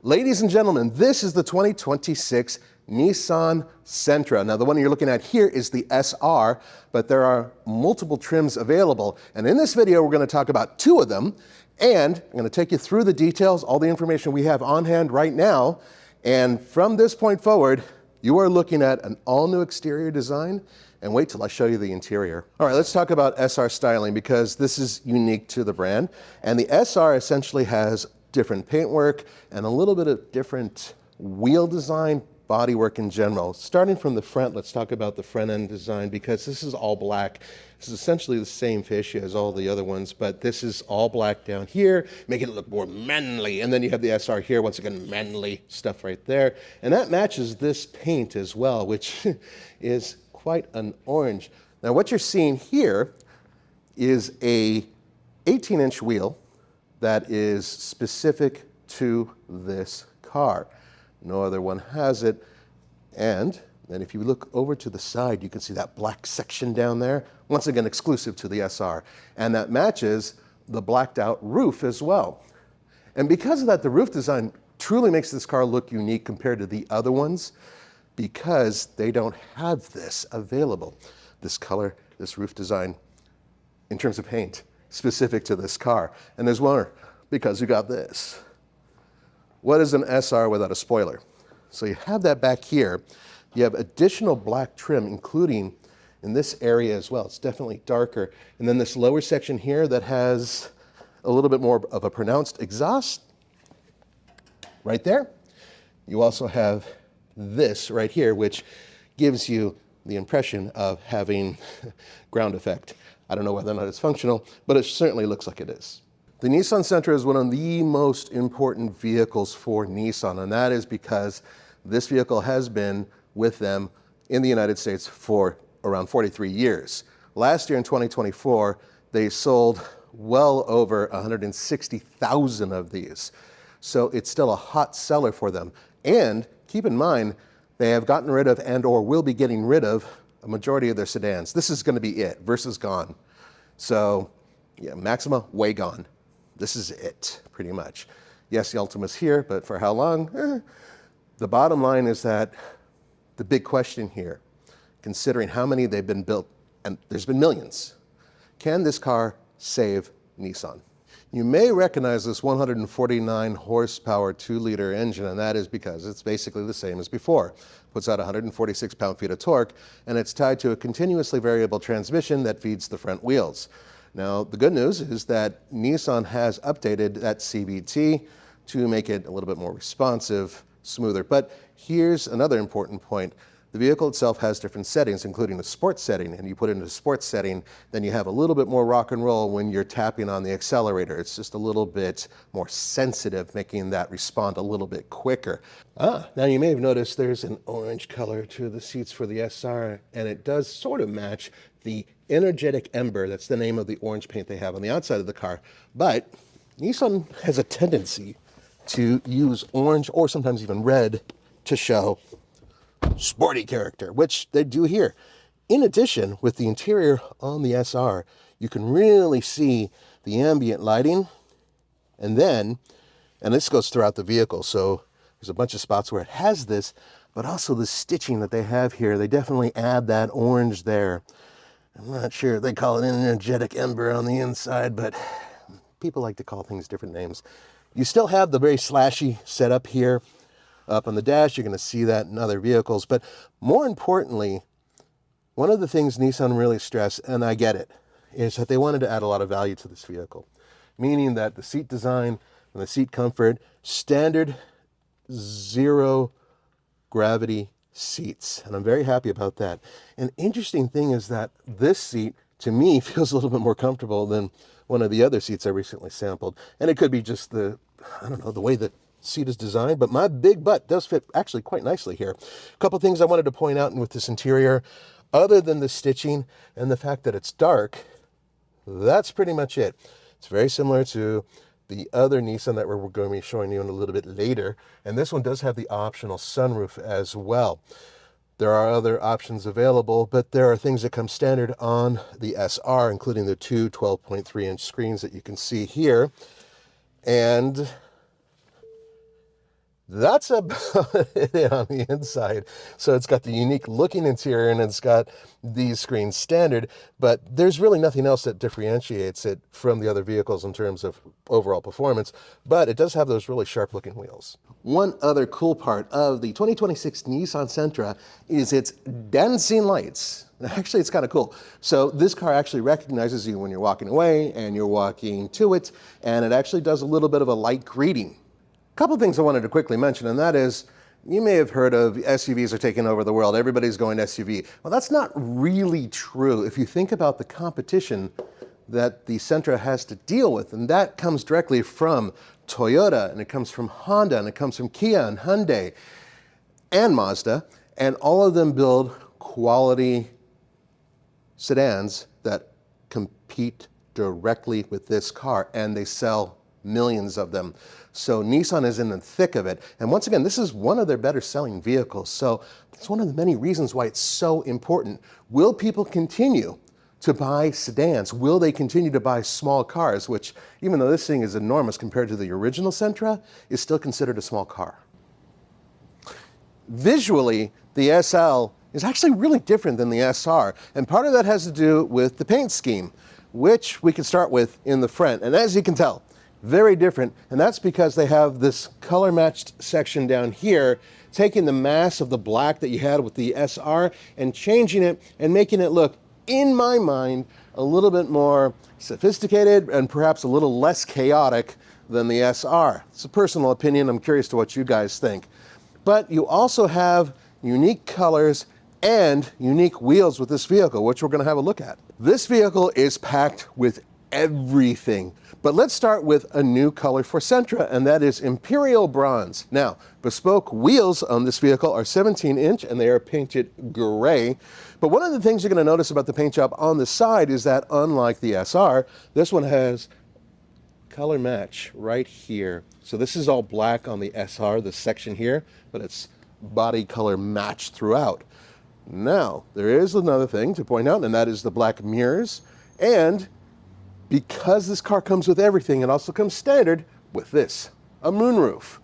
Ladies and gentlemen, this is the 2026 Nissan Sentra. Now, the one you're looking at here is the SR, but there are multiple trims available. And in this video, we're going to talk about two of them. And I'm going to take you through the details, all the information we have on hand right now. And from this point forward, you are looking at an all-new exterior design. And wait till I show you the interior. All right, let's talk about SR styling because this is unique to the brand. And the SR essentially has different paintwork and a little bit of different wheel design, bodywork in general. Starting from the front, let's talk about the front end design because this is all black. This is essentially the same fascia as all the other ones, but this is all black down here, making it look more manly. And then you have the SR here, once again, manly stuff right there. And that matches this paint as well, which is quite an orange. Now what you're seeing here is a 18-inch wheel that is specific to this car. No other one has it. And then if you look over to the side, you can see that black section down there. Once again, exclusive to the SR. And that matches the blacked out roof as well. And because of that, the roof design truly makes this car look unique compared to the other ones because they don't have this available. This color, this roof design, in terms of paint, specific to this car. And there's one because you got this. What is an SR without a spoiler? So you have that back here. You have additional black trim, including in this area as well. It's definitely darker. And then this lower section here that has a little bit more of a pronounced exhaust right there. You also have this right here, which gives you the impression of having ground effect. I don't know whether or not it's functional, but it certainly looks like it is. The Nissan Sentra is one of the most important vehicles for Nissan, and that is because this vehicle has been with them in the United States for around 43 years. Last year in 2024, they sold well over 160,000 of these. So it's still a hot seller for them. And keep in mind, they have gotten rid of and or will be getting rid of a majority of their sedans. This is going to be it. Versa's gone. So yeah, Maxima, way gone. This is it, pretty much. Yes, the Ultima's here, but for how long? The bottom line is that the big question here, considering how many they've been built, and there's been millions, can this car save Nissan? You may recognize this 149 horsepower 2-liter engine, and that is because it's basically the same as before. Puts out 146 pound-feet of torque, and it's tied to a continuously variable transmission that feeds the front wheels. Now, the good news is that Nissan has updated that CVT to make it a little bit more responsive, smoother. But here's another important point. The vehicle itself has different settings, including a sports setting, and you put it into a sports setting, then you have a little bit more rock and roll when you're tapping on the accelerator. It's just a little bit more sensitive, making that respond a little bit quicker. Now you may have noticed there's an orange color to the seats for the SR, and it does sort of match the Energetic Ember. That's the name of the orange paint they have on the outside of the car. But Nissan has a tendency to use orange or sometimes even red to show sporty character, which they do here. In addition, with the interior on the SR, you can really see the ambient lighting, and this goes throughout the vehicle, so there's a bunch of spots where it has this, but also the stitching that they have here, they definitely add that orange there. I'm not sure if they call it an energetic ember on the inside, but people like to call things different names. You still have the very slashy setup here. Up on the dash, you're going to see that in other vehicles. But more importantly, one of the things Nissan really stressed, and I get it, is that they wanted to add a lot of value to this vehicle. Meaning that the seat design and the seat comfort, standard zero gravity seats. And I'm very happy about that. An interesting thing is that this seat, to me, feels a little bit more comfortable than one of the other seats I recently sampled. And it could be just the way that seat is designed, but my big butt does fit actually quite nicely here. A couple things I wanted to point out with this interior, other than the stitching and the fact that it's dark, that's pretty much it. It's very similar to the other Nissan that we're going to be showing you in a little bit later, and this one does have the optional sunroof as well. There are other options available, but there are things that come standard on the SR, including the two 12.3-inch screens that you can see here. And That's about it on the inside. So it's got the unique looking interior and it's got these screens standard, but there's really nothing else that differentiates it from the other vehicles in terms of overall performance, but it does have those really sharp looking wheels. One other cool part of the 2026 Nissan Sentra is its dancing lights. Actually, it's kind of cool. So this car actually recognizes you when you're walking away and you're walking to it, and it actually does a little bit of a light greeting. Couple things I wanted to quickly mention, and that is, you may have heard of SUVs are taking over the world. Everybody's going SUV. Well, that's not really true if you think about the competition that the Sentra has to deal with, and that comes directly from Toyota, and it comes from Honda, and it comes from Kia and Hyundai and Mazda, and all of them build quality sedans that compete directly with this car, and they sell millions of them. So Nissan is in the thick of it. And once again, this is one of their better selling vehicles. So it's one of the many reasons why it's so important. Will people continue to buy sedans? Will they continue to buy small cars, which, even though this thing is enormous compared to the original Sentra, is still considered a small car? Visually, the SL is actually really different than the SR. And part of that has to do with the paint scheme, which we can start with in the front. And as you can tell, very different, and that's because they have this color matched section down here, taking the mass of the black that you had with the SR and changing it and making it look, in my mind, a little bit more sophisticated and perhaps a little less chaotic than the SR. It's a personal opinion. I'm curious to what you guys think. But you also have unique colors and unique wheels with this vehicle, which we're going to have a look at. This vehicle is packed with everything. But let's start with a new color for Sentra, and that is Imperial Bronze. Now, bespoke wheels on this vehicle are 17-inch, and they are painted gray. But one of the things you're going to notice about the paint job on the side is that, unlike the SR, this one has color match right here. So this is all black on the SR, this section here, but it's body color matched throughout. Now, there is another thing to point out, and that is the black mirrors. And because this car comes with everything, it also comes standard with this, a moonroof.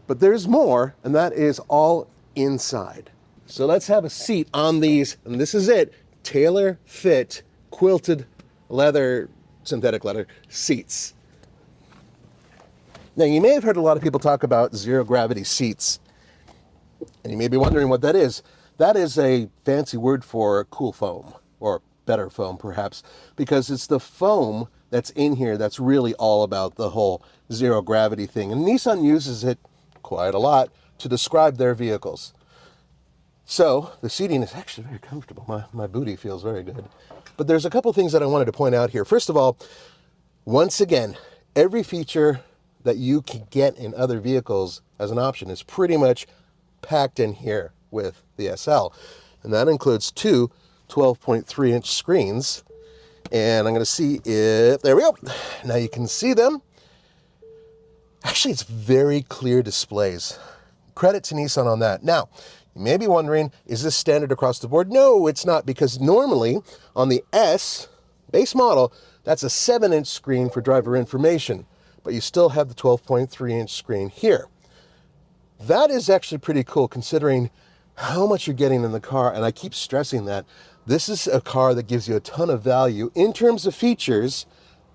But there's more, and that is all inside. So let's have a seat on these, and this is it, tailor fit quilted leather, synthetic leather seats. Now, you may have heard a lot of people talk about zero gravity seats, and you may be wondering what that is. That is a fancy word for cool foam, or better foam perhaps, because it's the foam that's in here that's really all about the whole zero gravity thing. And Nissan uses it quite a lot to describe their vehicles. So the seating is actually very comfortable. My booty feels very good. But there's a couple things that I wanted to point out here. First of all, once again, every feature that you can get in other vehicles as an option is pretty much packed in here with the SL. And that includes two 12.3-inch screens, and I'm going to see if, there we go, now you can see them. Actually, it's very clear displays. Credit to Nissan on that. Now, you may be wondering, is this standard across the board? No, it's not, because normally on the S base model, that's a 7-inch screen for driver information, but you still have the 12.3-inch screen here. That is actually pretty cool considering how much you're getting in the car, and I keep stressing that. This is a car that gives you a ton of value in terms of features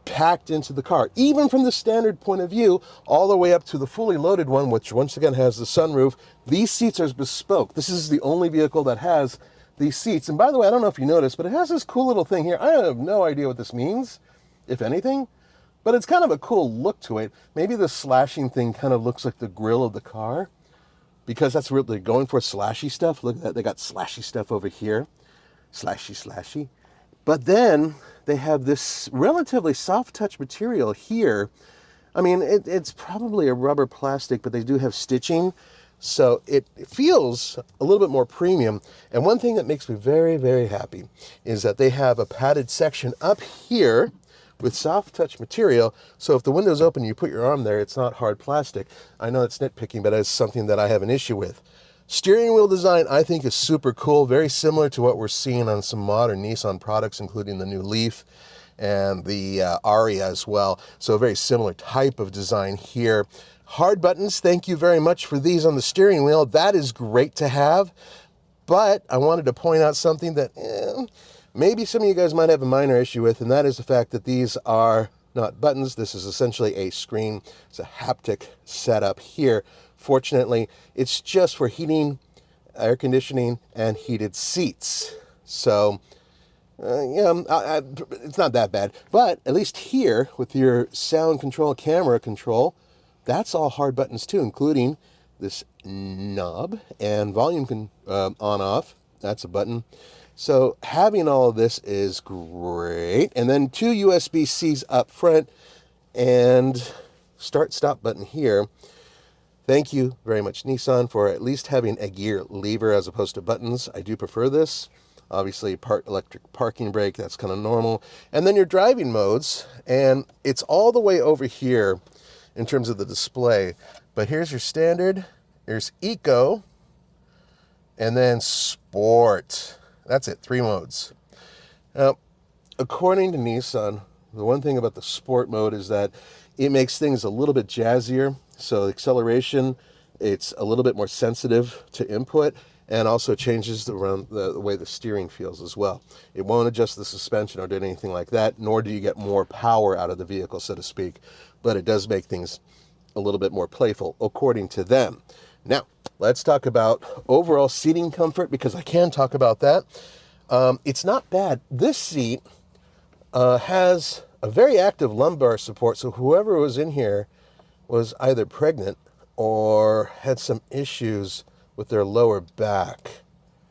packed into the car, even from the standard point of view, all the way up to the fully loaded one, which once again has the sunroof. These seats are bespoke. This is the only vehicle that has these seats. And by the way, I don't know if you noticed, but it has this cool little thing here. I have no idea what this means, if anything, but it's kind of a cool look to it. Maybe the slashing thing kind of looks like the grille of the car, because that's what they're going for, slashy stuff. Look at that, they got slashy stuff over here. Slashy. But then they have this relatively soft touch material here. I mean, it's probably a rubber plastic, but they do have stitching. So it feels a little bit more premium. And one thing that makes me very, very happy is that they have a padded section up here with soft touch material. So if the window's open, you put your arm there, it's not hard plastic. I know it's nitpicking, but it's something that I have an issue with. Steering wheel design, I think, is super cool, very similar to what we're seeing on some modern Nissan products, including the new Leaf and the Aria as well. So a very similar type of design here. hard buttons, thank you very much for these on the steering wheel. That is great to have. But I wanted to point out something that maybe some of you guys might have a minor issue with, and that is the fact that these are not buttons. This is essentially a screen. It's a haptic setup here. Fortunately, it's just for heating, air conditioning, and heated seats. So, it's not that bad. But at least here, with your sound control, camera control, that's all hard buttons too, including this knob and volume on-off. That's a button. So having all of this is great. And then 2 USB-Cs up front and start-stop button here. Thank you very much, Nissan, for at least having a gear lever as opposed to buttons. I do prefer this. Obviously, electric parking brake, that's kind of normal. And then your driving modes, and it's all the way over here in terms of the display. But here's your standard, here's Eco, and then Sport. That's it, 3 modes. Now, according to Nissan, the one thing about the Sport mode is that it makes things a little bit jazzier. So acceleration, it's a little bit more sensitive to input, and also changes around the way the steering feels as well. It won't adjust the suspension or do anything like that, nor do you get more power out of the vehicle, so to speak. But it does make things a little bit more playful, according to them. Now, let's talk about overall seating comfort, because I can talk about that. It's not bad. This seat has a very active lumbar support, so whoever was in here was either pregnant or had some issues with their lower back.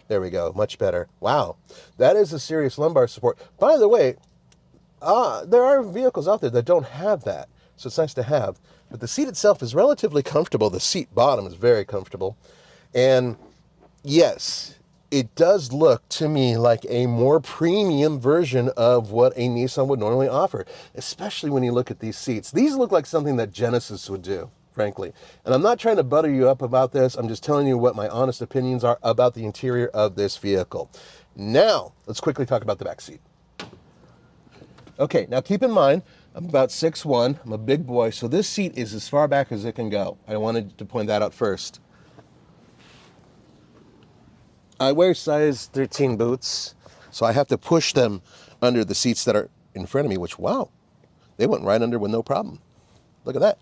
There we go, much better. Wow, that is a serious lumbar support. By the way, there are vehicles out there that don't have that, so it's nice to have. But the seat itself is relatively comfortable. The seat bottom is very comfortable. And yes, it does look to me like a more premium version of what a Nissan would normally offer, especially when you look at these seats. These look like something that Genesis would do, frankly. And I'm not trying to butter you up about this. I'm just telling you what my honest opinions are about the interior of this vehicle. Now, let's quickly talk about the back seat. Okay, now keep in mind, I'm about 6'1", I'm a big boy, so this seat is as far back as it can go. I wanted to point that out first. I wear size 13 boots, so I have to push them under the seats that are in front of me, which, wow, they went right under with no problem. Look at that.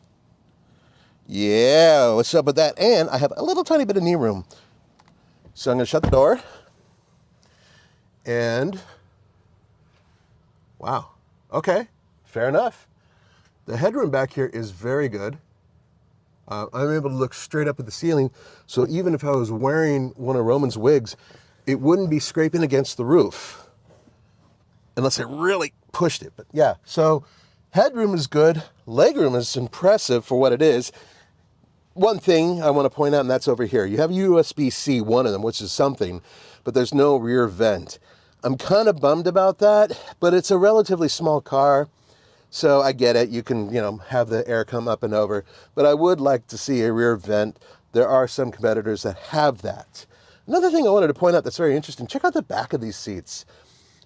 Yeah, what's up with that? And I have a little tiny bit of knee room. So I'm going to shut the door. And, wow, okay. Fair enough. The headroom back here is very good. I'm able to look straight up at the ceiling, so even if I was wearing one of Roman's wigs, it wouldn't be scraping against the roof, unless I really pushed it. But yeah, so headroom is good. Legroom is impressive for what it is. One thing I want to point out, and that's over here. You have USB-C, one of them, which is something, but there's no rear vent. I'm kind of bummed about that, but it's a relatively small car. So I get it, you can, have the air come up and over, but I would like to see a rear vent. There are some competitors that have that. Another thing I wanted to point out that's very interesting, check out the back of these seats.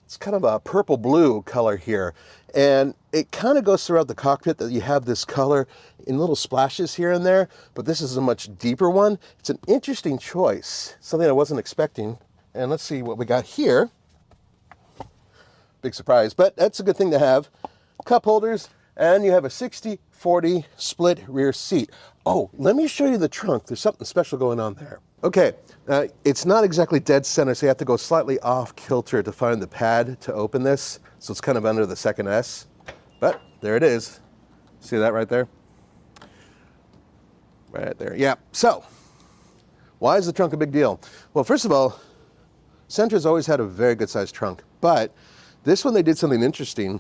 It's kind of a purple-blue color here, and it kind of goes throughout the cockpit that you have this color in little splashes here and there, but this is a much deeper one. It's an interesting choice, something I wasn't expecting. And let's see what we got here. Big surprise, but that's a good thing to have. Cup holders, and you have a 60-40 split rear seat. Oh, let me show you the trunk. There's something special going on there. Okay, it's not exactly dead center, so you have to go slightly off kilter to find the pad to open this. So it's kind of under the second S, but there it is. See that right there? Right there, yeah. So, why is the trunk a big deal? Well, first of all, Sentra's always had a very good sized trunk, but this one they did something interesting.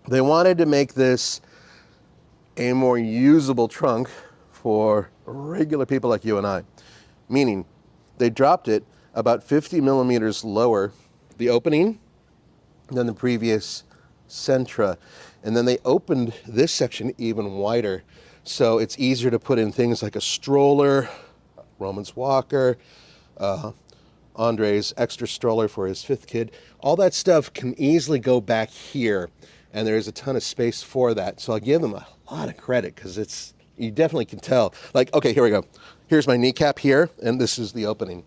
They wanted to make this a more usable trunk for regular people like you and I. Meaning, they dropped it about 50 millimeters lower, the opening, than the previous Sentra. And then they opened this section even wider. So it's easier to put in things like a stroller, Roman's walker, Andre's extra stroller for his 5th kid. All that stuff can easily go back here. And there's a ton of space for that. So I'll give them a lot of credit because it's You definitely can tell. Like, okay, here we go. Here's my kneecap here, and this is the opening.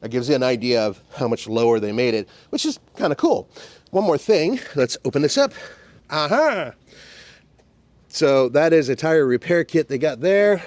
That gives you an idea of how much lower they made it, which is kind of cool. One more thing, let's open this up. Aha! So that is a tire repair kit they got there.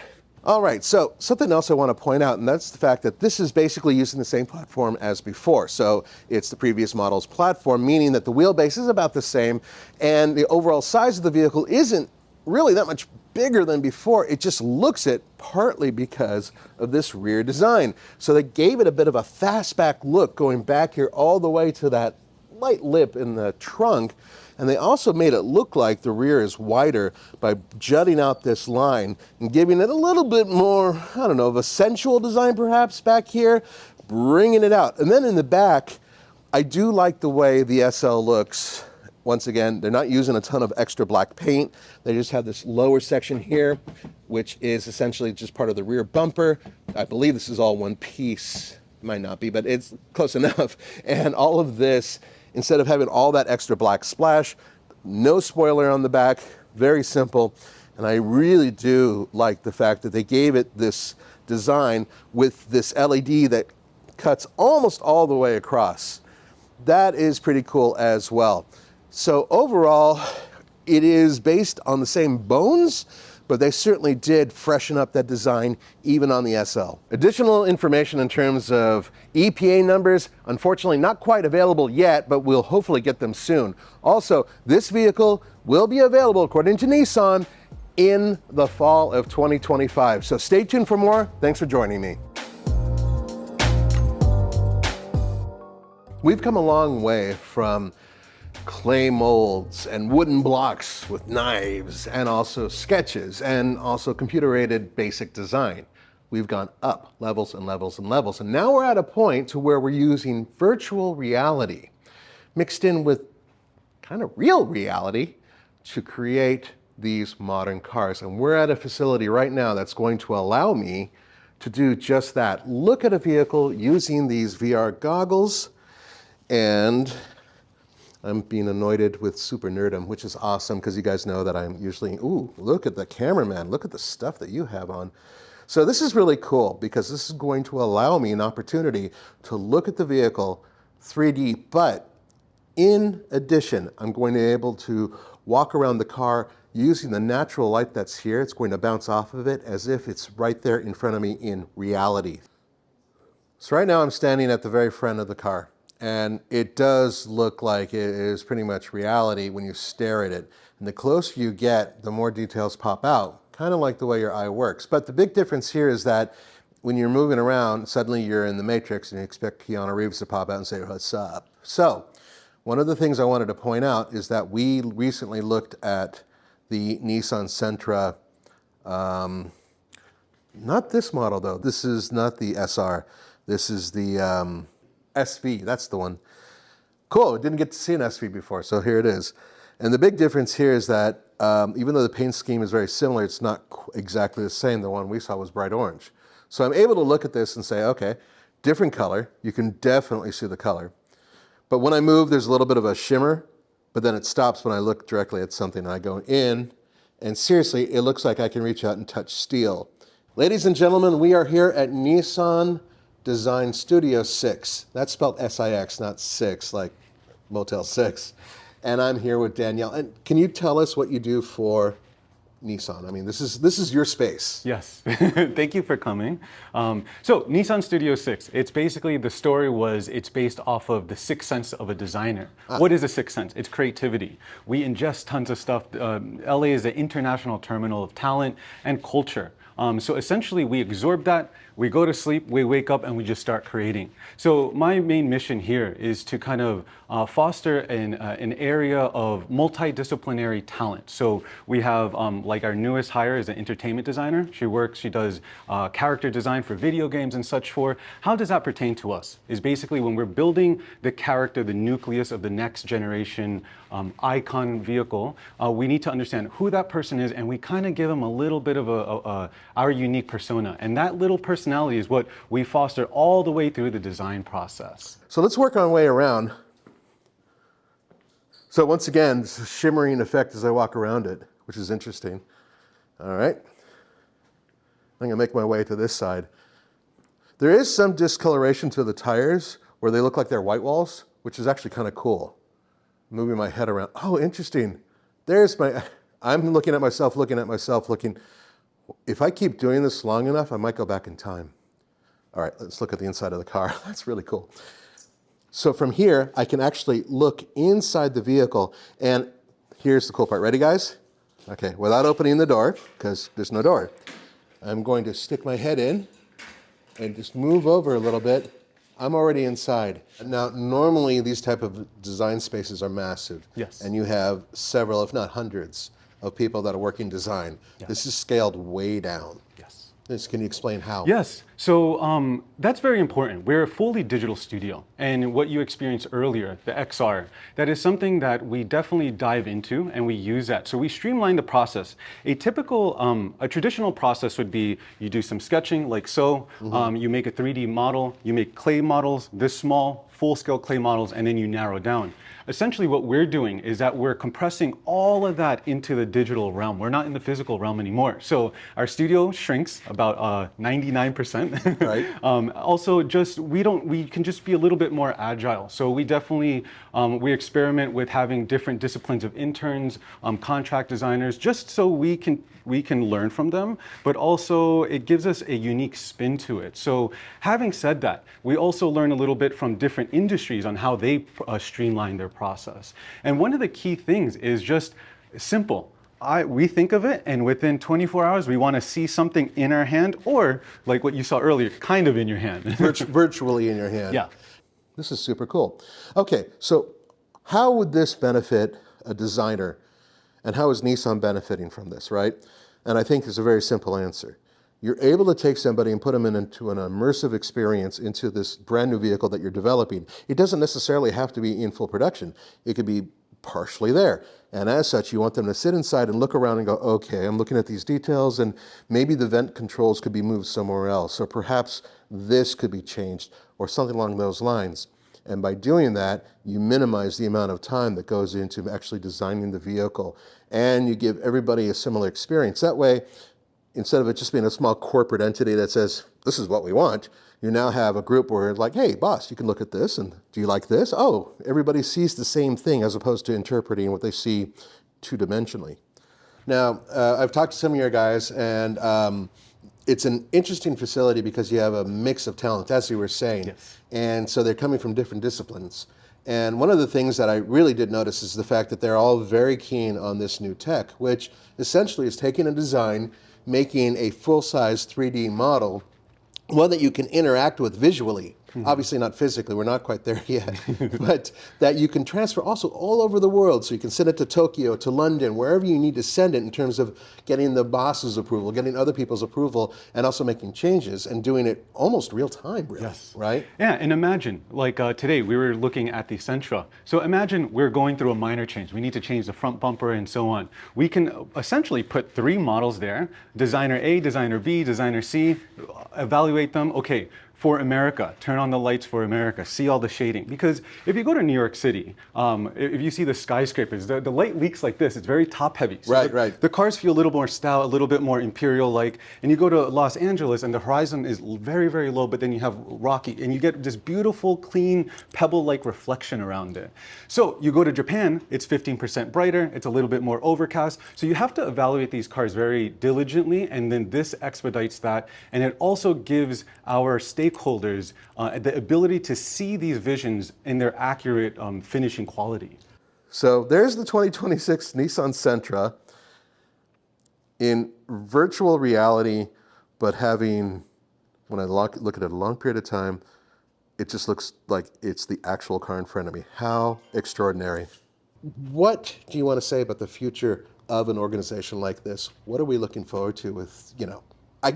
All right, so something else I want to point out, and that's the fact that this is basically using the same platform as before. So it's the previous model's platform, meaning that the wheelbase is about the same, and the overall size of the vehicle isn't really that much bigger than before. It just looks it partly because of this rear design. So they gave it a bit of a fastback look going back here all the way to that light lip in the trunk. And they also made it look like the rear is wider by jutting out this line and giving it a little bit more, I don't know, of a sensual design perhaps back here, bringing it out. And then in the back, I do like the way the SL looks. Once again, they're not using a ton of extra black paint. They just have this lower section here, which is essentially just part of the rear bumper. I believe this is all one piece. Might not be, but it's close enough. And all of this, instead of having all that extra black splash, no spoiler on the back, very simple. And I really do like the fact that they gave it this design with this LED that cuts almost all the way across. That is pretty cool as well. So overall, it is based on the same bones, but they certainly did freshen up that design even on the SL. Additional information in terms of EPA numbers, unfortunately not quite available yet, but we'll hopefully get them soon. Also, this vehicle will be available, according to Nissan, in the fall of 2025. So stay tuned for more. Thanks for joining me. We've come a long way from clay molds and wooden blocks with knives and also sketches and also computer-aided basic design. We've gone up levels and levels and levels, and now we're at a point to where we're using virtual reality mixed in with kind of real reality to create these modern cars. And we're at a facility right now that's going to allow me to do just that. Look at a vehicle using these VR goggles, and I'm being anointed with super nerdom, which is awesome because you guys know that I'm usually, ooh, look at the cameraman, look at the stuff that you have on. So this is really cool because this is going to allow me an opportunity to look at the vehicle 3D, but in addition, I'm going to be able to walk around the car using the natural light that's here. It's going to bounce off of it as if it's right there in front of me in reality. So right now I'm standing at the very front of the car. And it does look like it is pretty much reality when you stare at it. And the closer you get, the more details pop out, kind of like the way your eye works. But the big difference here is that when you're moving around, suddenly you're in the Matrix and you expect Keanu Reeves to pop out and say, "What's up?" So one of the things I wanted to point out is that we recently looked at the Nissan Sentra, not this model though. This is not the SR. This is the SV, that's the one. Cool, didn't get to see an SV before, so here it is. And the big difference here is that even though the paint scheme is very similar, it's not exactly the same. The one we saw was bright orange. So I'm able to look at this and say, okay, different color. You can definitely see the color. But when I move, there's a little bit of a shimmer, but then it stops when I look directly at something. I go in, and seriously, it looks like I can reach out and touch steel. Ladies and gentlemen, we are here at Nissan Design Studio 6. That's spelled S-I-X, not 6, like Motel 6. And I'm here with Danielle. And can you tell us what you do for Nissan? I mean, this is your space. Yes, thank you for coming. So Nissan Studio 6, it's basically, the story was, it's based off of the sixth sense of a designer. What is a sixth sense? It's creativity. We ingest tons of stuff. LA is an international terminal of talent and culture. So essentially we absorb that, we go to sleep, we wake up, and we just start creating. So my main mission here is to kind of foster an area of multidisciplinary talent. So we have, like our newest hire is an entertainment designer. She does character design for video games and such for. How does that pertain to us? Is basically when we're building the character, the nucleus of the next generation icon vehicle, we need to understand who that person is, and we kind of give them a little bit of our unique persona. And that little personality is what we foster all the way through the design process. So let's work our way around. So once again, this is a shimmering effect as I walk around it, which is interesting. All right. I'm gonna make my way to this side. There is some discoloration to the tires where they look like they're white walls, which is actually kind of cool. Moving my head around. Oh, interesting. There's I'm looking at myself, looking. If I keep doing this long enough, I might go back in time. All right, let's look at the inside of the car. That's really cool. So from here, I can actually look inside the vehicle, and here's the cool part. Ready, guys? Okay, without opening the door, because there's no door, I'm going to stick my head in and just move over a little bit. I'm already inside. Now, normally these type of design spaces are massive. Yes. And you have several, if not hundreds, of people that are working design. Yes. This is scaled way down. Yes. Can you explain how? Yes. So that's very important. We're a fully digital studio. And what you experienced earlier, the XR, that is something that we definitely dive into and we use that. So we streamline the process. A typical, a traditional process would be you do some sketching like so, you make a 3D model, you make clay models, this small, full-scale clay models, and then you narrow down. Essentially what we're doing is that we're compressing all of that into the digital realm. We're not in the physical realm anymore. So our studio shrinks about 99%. Right. Also just, we can just be a little bit more agile. So we definitely, we experiment with having different disciplines of interns, contract designers, just so we can learn from them, but also it gives us a unique spin to it. So having said that, we also learn a little bit from different industries on how they streamline their process. And one of the key things is just simple. We think of it, and within 24 hours, we want to see something in our hand, or like what you saw earlier, kind of in your hand. Virtually in your hand. Yeah. This is super cool. Okay, so how would this benefit a designer, and how is Nissan benefiting from this, right? And I think there's a very simple answer. You're able to take somebody and put them into an immersive experience into this brand new vehicle that you're developing. It doesn't necessarily have to be in full production. It could be partially there. And as such, you want them to sit inside and look around and go, okay, I'm looking at these details, and maybe the vent controls could be moved somewhere else, or perhaps this could be changed, or something along those lines. And by doing that, you minimize the amount of time that goes into actually designing the vehicle, and you give everybody a similar experience. That way, instead of it just being a small corporate entity that says, this is what we want, you now have a group where it's like, hey, boss, you can look at this, and do you like this? Oh, everybody sees the same thing as opposed to interpreting what they see two-dimensionally. Now, I've talked to some of your guys, and it's an interesting facility because you have a mix of talent, as you were saying. Yes. And so they're coming from different disciplines. And one of the things that I really did notice is the fact that they're all very keen on this new tech, which essentially is taking a design, making a full-size 3D model, one that you can interact with visually. Obviously not physically, we're not quite there yet, but that you can transfer also all over the world. So you can send it to Tokyo, to London, wherever you need to send it in terms of getting the boss's approval, getting other people's approval, and also making changes and doing it almost real time, really, yes. Right? Yeah, and imagine, like today we were looking at the Sentra. So imagine we're going through a minor change. We need to change the front bumper and so on. We can essentially put 3 models there, designer A, designer B, designer C, evaluate them. Okay, for America, turn on the lights for America, see all the shading. Because if you go to New York City, if you see the skyscrapers, the light leaks like this, it's very top heavy. So right. The cars feel a little more stout, a little bit more imperial-like. And you go to Los Angeles and the horizon is very, very low, but then you have rocky, and you get this beautiful, clean, pebble-like reflection around it. So you go to Japan, it's 15% brighter, it's a little bit more overcast. So you have to evaluate these cars very diligently, and then this expedites that. And it also gives our stakeholders the ability to see these visions in their accurate finishing quality. So there's the 2026 Nissan Sentra in virtual reality, but having, when I look at it a long period of time, it just looks like it's the actual car in front of me. How extraordinary. What do you want to say about the future of an organization like this? What are we looking forward to with,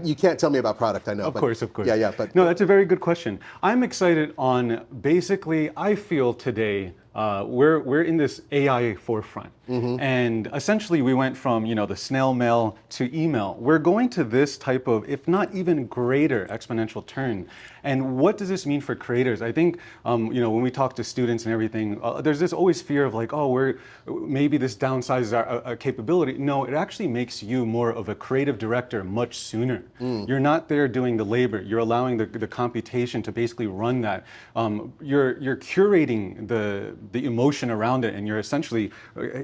you can't tell me about product, I know. Of course. Yeah, but. No, that's a very good question. I'm excited on, basically, I feel today we're in this AI forefront, and essentially we went from the snail mail to email. We're going to this type of, if not even greater, exponential turn. And what does this mean for creators? I think when we talk to students and everything, there's this always fear of like, oh, maybe this downsizes our capability. No, it actually makes you more of a creative director much sooner. You're not there doing the labor. You're allowing the computation to basically run that. You're curating the emotion around it, and you're essentially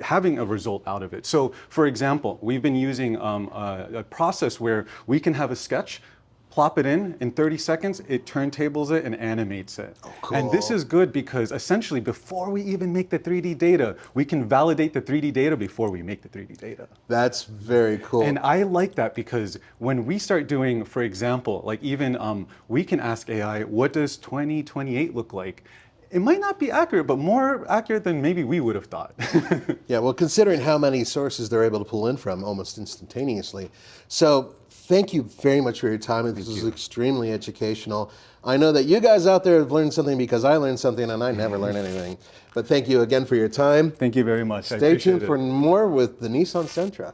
having a result out of it. So, for example, we've been using a process where we can have a sketch, plop it in 30 seconds, it turntables it and animates it. Oh, cool. And this is good because essentially before we even make the 3D data, we can validate the 3D data before we make the 3D data. That's very cool. And I like that because when we start doing, for example, like even we can ask AI, what does 2028 look like? It might not be accurate, but more accurate than maybe we would have thought. Yeah, well, considering how many sources they're able to pull in from almost instantaneously. So thank you very much for your time. This was extremely educational. I know that you guys out there have learned something because I learned something and I never learn anything. But thank you again for your time. Thank you very much. Stay tuned for more with the Nissan Sentra.